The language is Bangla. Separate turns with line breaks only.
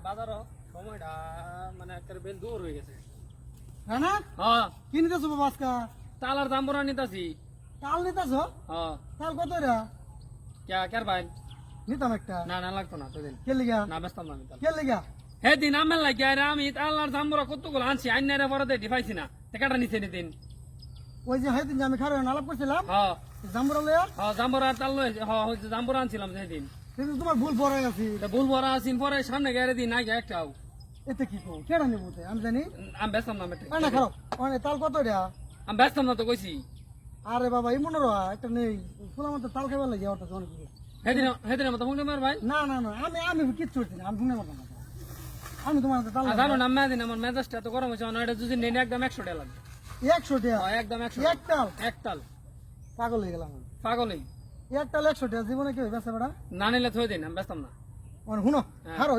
বাজার সময়টা মানে একটা বেল দূর হয়ে গেছে।
হ্যাঁ না
হ্যাঁ
কি নিতেছো বাবা আজকা
তালার দাম বড় নিতাছি।
তাল নিতেছো
হ্যাঁ
তাল কত রা
কের ভাই
নিতাম একটা
না না লাগতো না তোদিন
কে লিগা
না ব্যস্ত না আমি তাল
কে লিগা
হে দিন আমার লাগে আরে আমি তালার দাম বড় কতগুলো আনছি আইনারে পরে দেই পাইছি না টাকাটা নিছে নিদিন।
ওই যে হয়তো আমি খারাপ আলাপ করছিলাম
হ্যাঁ
জাম্বুরা লইয়া
হ্যাঁ জাম্বুরা তাল লই হ্যাঁ হইছে জাম্বুরা আনছিলাম সেদিন।
কিন্তু তোমার ভুল পড়ে গেছি
এটা ভুল ভরা আছিন পরে সামনে গেড়ে দিন নাই একটাও
এতে কি কো কেডা নেবো আমি জানি
আমি ব্যস্তাম না
না খারাপ মানে তাল কত রা
আমি ব্যস্তাম না তো কইছি।
আরে বাবা এই মনে রয় একটা নেই ফুলা মতো তাল খাইবার লাগে ওটা অনেক
হেদিন মতো ফোন মার ভাই
না না না আমি কিচ্ছু করছি না আমি শুনে পারতাম না আমি তোমার হাতে তাল
জানো না মেদিন আমার মেজাজটা তো গরম হয়েছে এটা যদি নেই একদম 100 টাকা লাগবে।
100 টাকা
একদম 100
এক তাল
একতাল
পাগল হয়ে গেলাম
পাগলই
এক তাল 100 টাকা জীবনে কেউ বেচা বেড়া
না নিলে থই দিন আমি ব্যস্তাম না
মানে শুনো হারো